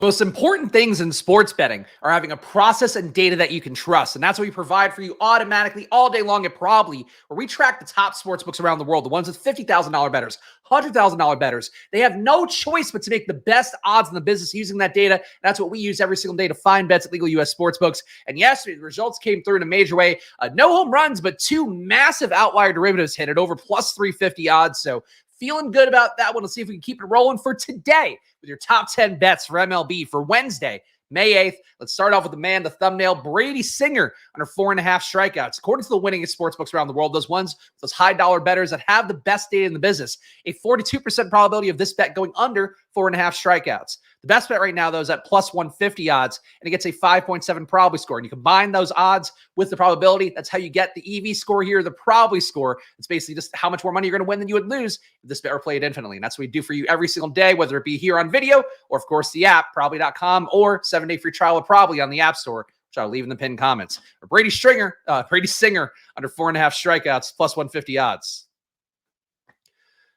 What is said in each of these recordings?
Most important things in sports betting are having a process and data that you can trust. And that's what we provide for you automatically all day long at Probably, where we track the top sports books around the world, the ones with $50,000 bettors, $100,000 bettors. They have no choice but to make the best odds in the business using that data. And that's what we use every single day to find bets at legal U.S. sportsbooks. And yesterday, the results came through in a major way. No home runs, but two massive outlier derivatives hit at over plus 350 odds. So feeling good about that one. Let's see if we can keep it rolling for today with your top 10 bets for MLB for Wednesday, May 8th. Let's start off with the man, the thumbnail, Brady Singer, under 4.5 strikeouts. According to the winningest sportsbooks around the world, those ones, those high dollar bettors that have the best data in the business, a 42% probability of this bet going under 4.5 strikeouts. The best bet right now, though, is at plus 150 odds, and it gets a 5.7 probability score. And you combine those odds with the probability. That's how you get the EV score here, the probability score. It's basically just how much more money you're going to win than you would lose if this bet were played infinitely. And that's what we do for you every single day, whether it be here on video or, of course, the app, probably.com, or 7-day free trial of Probably on the App Store, which I'll leave in the pinned comments. Or Brady Singer under 4.5 strikeouts, plus 150 odds.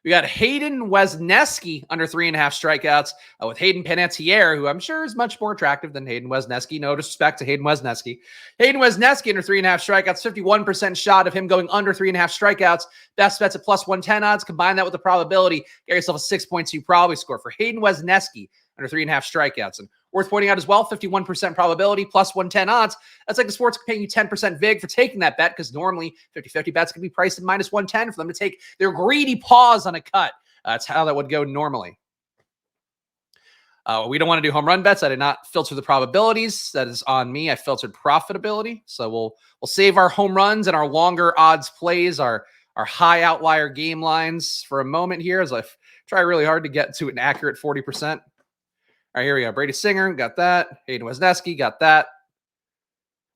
We got Hayden Wesneski under 3.5 strikeouts with Hayden Panettiere, who I'm sure is much more attractive than Hayden Wesneski. No disrespect to Hayden Wesneski. Hayden Wesneski under 3.5 strikeouts, 51% shot of him going under 3.5 strikeouts. Best bets at plus 110 odds. Combine that with the probability. Get yourself a 6.2 probability score for Hayden Wesneski under 3.5 strikeouts. And worth pointing out as well, 51% probability, plus 110 odds. That's like the sports paying you 10% vig for taking that bet, because normally 50-50 bets can be priced at minus 110 for them to take their greedy paws on a cut. That's how that would go normally. We don't want to do home run bets. I did not filter the probabilities. That is on me. I filtered profitability. So we'll save our home runs and our longer odds plays, our high outlier game lines for a moment here, as I try really hard to get to an accurate 40%. All right, here we go. Brady Singer, got that. Hayden Wesneski, got that.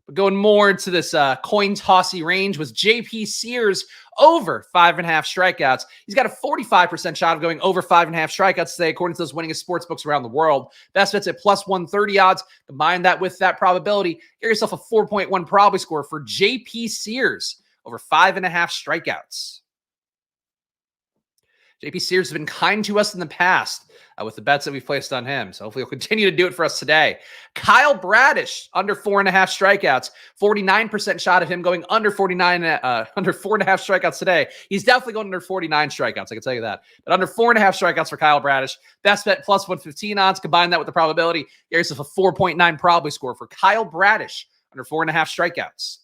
But going more into this coin tossy range was JP Sears over 5.5 strikeouts. He's got a 45% shot of going over 5.5 strikeouts today, according to those winningest sportsbooks around the world. Best bets at plus 130 odds. Combine that with that probability. Get yourself a 4.1 probability score for JP Sears over 5.5 strikeouts. JP Sears has been kind to us in the past with the bets that we've placed on him. So hopefully he'll continue to do it for us today. Kyle Bradish, under 4.5 strikeouts, 49% shot of him going under 4.5 strikeouts today. He's definitely going under 49 strikeouts, I can tell you that. But under 4.5 strikeouts for Kyle Bradish. Best bet plus 115 odds. Combine that with the probability. Get yourself a 4.9 probability score for Kyle Bradish under 4.5 strikeouts.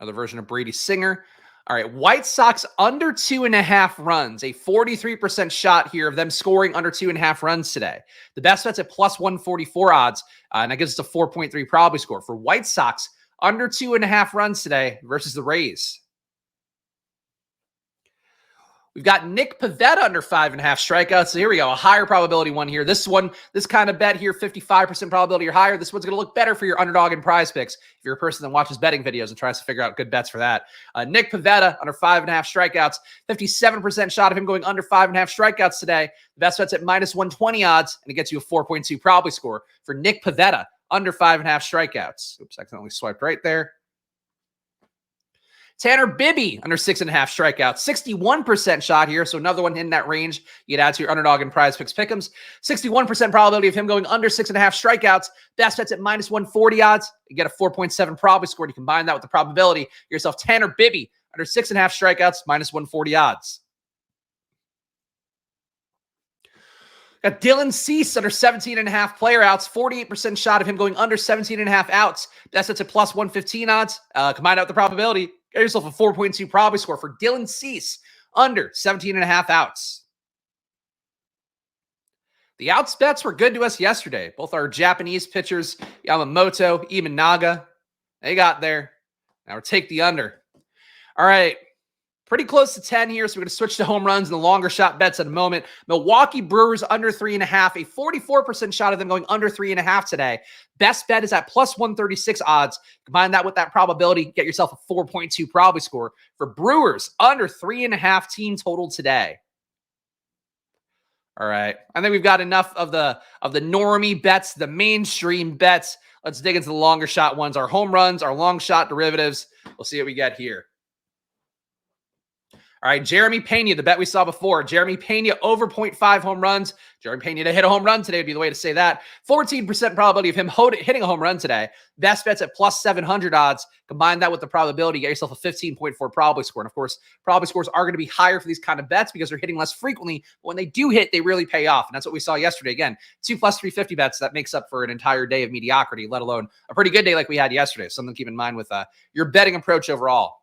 Another version of Brady Singer. All right, White Sox under 2.5 runs, a 43% shot here of them scoring under 2.5 runs today. The best bet's at plus 144 odds, and that gives us a 4.3 probability score for White Sox under 2.5 runs today versus the Rays. We've got Nick Pivetta under 5.5 strikeouts. So here we go, a higher probability one here. This kind of bet here, 55% probability or higher. This one's going to look better for your underdog and prize picks if you're a person that watches betting videos and tries to figure out good bets for that. Nick Pivetta under 5.5 strikeouts, 57% shot of him going under 5.5 strikeouts today. The best bet's at minus 120 odds, and it gets you a 4.2 probability score for Nick Pivetta under 5.5 strikeouts. Oops, accidentally swiped right there. Tanner Bibby under 6.5 strikeouts, 61% shot here. So another one in that range. You get out to your underdog and prize picks pick'ems. 61% probability of him going under 6.5 strikeouts. Best bet's at minus 140 odds. You get a 4.7 probability score. You combine that with the probability. Get yourself Tanner Bibby under 6.5 strikeouts, minus 140 odds. Got Dylan Cease under 17.5 player outs, 48% shot of him going under 17.5 outs. That's at plus 115 odds. Combine out with the probability. Get yourself a 4.2 probability score for Dylan Cease under 17.5 outs. The outs bets were good to us yesterday. Both our Japanese pitchers, Yamamoto, Imanaga, they got there. Now we'll take the under. All right. Pretty close to 10 here, so we're going to switch to home runs and the longer shot bets in a moment. Milwaukee Brewers under 3.5, a 44% shot of them going under 3.5 today. Best bet is at plus 136 odds. Combine that with that probability, get yourself a 4.2 probability score for Brewers under 3.5 team total today. All right, I think we've got enough of the normie bets, the mainstream bets. Let's dig into the longer shot ones, our home runs, our long shot derivatives. We'll see what we get here. All right, Jeremy Pena, the bet we saw before. Jeremy Pena over 0.5 home runs. Jeremy Pena to hit a home run today would be the way to say that. 14% probability of him hitting a home run today. Best bets at plus 700 odds. Combine that with the probability, get yourself a 15.4 probability score. And of course, probability scores are going to be higher for these kind of bets because they're hitting less frequently. But when they do hit, they really pay off. And that's what we saw yesterday. Again, 2 plus 350 bets, that makes up for an entire day of mediocrity, let alone a pretty good day like we had yesterday. Something to keep in mind with your betting approach overall.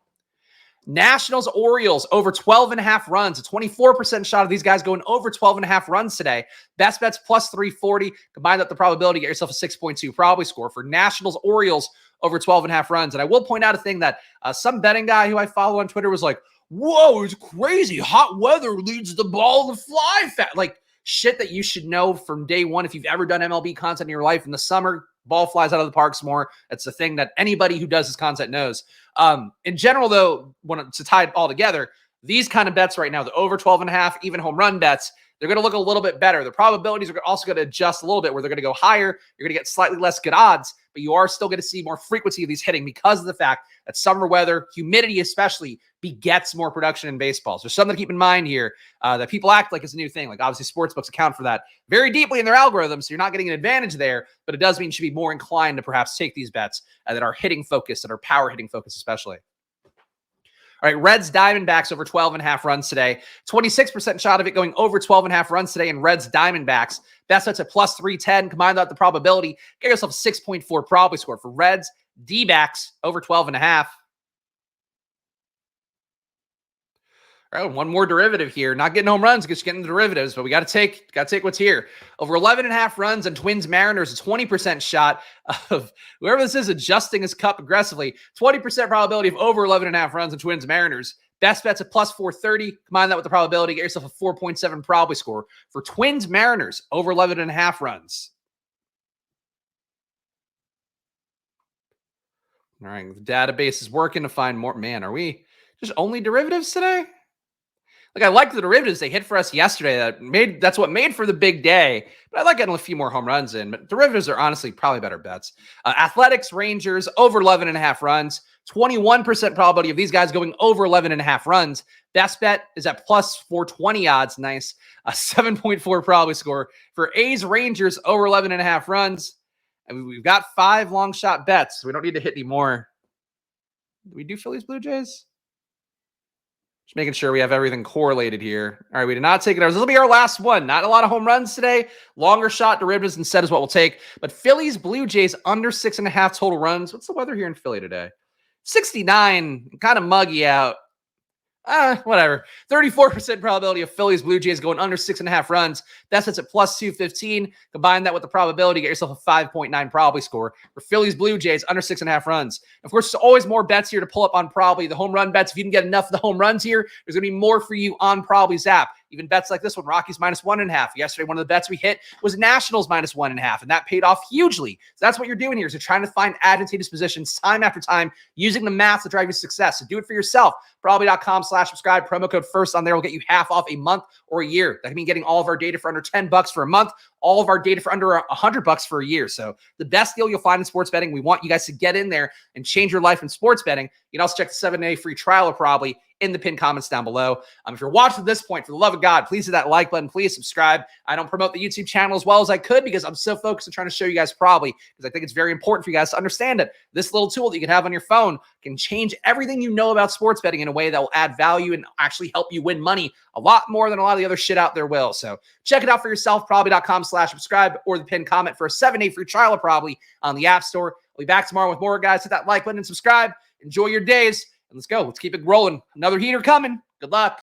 Nationals, Orioles, over 12.5 runs. A 24% shot of these guys going over 12.5 runs today. Best bets plus 340. Combine that the probability, get yourself a 6.2 probability score for Nationals, Orioles over 12.5 runs. And I will point out a thing that some betting guy who I follow on Twitter was like, whoa, it's crazy. Hot weather leads the ball to fly fast. Like shit that you should know from day one if you've ever done MLB content in your life. In the summer, ball flies out of the parks more. That's the thing that anybody who does this content knows. In general, though, to tie it all together, these kind of bets right now, the over 12.5, even home run bets, they're going to look a little bit better. The probabilities are also going to adjust a little bit where they're going to go higher. You're going to get slightly less good odds, but you are still going to see more frequency of these hitting because of the fact that summer weather, humidity especially, begets more production in baseball. So something to keep in mind here that people act like it's a new thing. Like obviously sportsbooks account for that very deeply in their algorithms. So you're not getting an advantage there, but it does mean you should be more inclined to perhaps take these bets that are hitting focused, that are power hitting focused especially. All right, Reds, Diamondbacks over 12.5 runs today. 26% shot of it going over 12.5 runs today in Reds, Diamondbacks. Best bets at plus 310. Combine that with the probability. Get yourself a 6.4 probability score for Reds, D-backs over 12.5. All right, one more derivative here. Not getting home runs because you're getting the derivatives, but we got to take what's here. Over 11.5 runs and Twins Mariners, a 20% shot of whoever this is adjusting his cup aggressively. 20% probability of over 11.5 runs and Twins Mariners. Best bets at plus 430. Combine that with the probability. Get yourself a 4.7 probability score for Twins Mariners over 11.5 runs. All right, the database is working to find more. Man, are we just only derivatives today? Like I like the derivatives they hit for us yesterday. That's what made for the big day. But I like getting a few more home runs in. But derivatives are honestly probably better bets. Athletics, Rangers over 11.5 runs. 21% probability of these guys going over 11.5 runs. Best bet is at plus 420 odds. Nice. A 7.4 probability score for A's, Rangers over 11.5 runs. And we've got 5 long shot bets. So we don't need to hit any more. Do we do Phillies, Blue Jays? Just making sure we have everything correlated here. All right, we did not take it. This will be our last one. Not a lot of home runs today. Longer shot derivatives instead is what we'll take. But Phillies, Blue Jays under 6.5 total runs. What's the weather here in Philly today? 69, kind of muggy out. Whatever. 34% probability of Phillies, Blue Jays going under 6.5 runs. That's at plus 215. Combine that with the probability, get yourself a 5.9 probability score for Phillies, Blue Jays under 6.5 runs. Of course, there's always more bets here to pull up on probably the home run bets. If you can get enough of the home runs here, there's going to be more for you on Probably's app. Even bets like this one, Rockies minus 1.5. Yesterday, one of the bets we hit was Nationals minus 1.5, and that paid off hugely. So that's what you're doing here, is you're trying to find advantageous positions time after time using the math to drive your success. So do it for yourself. Probably.com/subscribe. Promo code FIRST on there will get you half off a month or a year. That can mean getting all of our data for under $10 for a month, all of our data for under $100 for a year. So the best deal you'll find in sports betting. We want you guys to get in there and change your life in sports betting. You can also check the 7-day free trial of Probably in the pinned comments down below. If you're watching at this point, for the love of God, please hit that like button. Please subscribe. I don't promote the YouTube channel as well as I could because I'm so focused on trying to show you guys Probably, because I think it's very important for you guys to understand it. This little tool that you can have on your phone can change everything you know about sports betting in a way that will add value and actually help you win money a lot more than a lot of the other shit out there will. So check it out for yourself, Probably.com/subscribe, or the pinned comment for a 7-day free trial of Probably on the App Store. I'll be back tomorrow with more, guys. Hit that like button and subscribe. Enjoy your days. And let's go. Let's keep it rolling. Another heater coming. Good luck.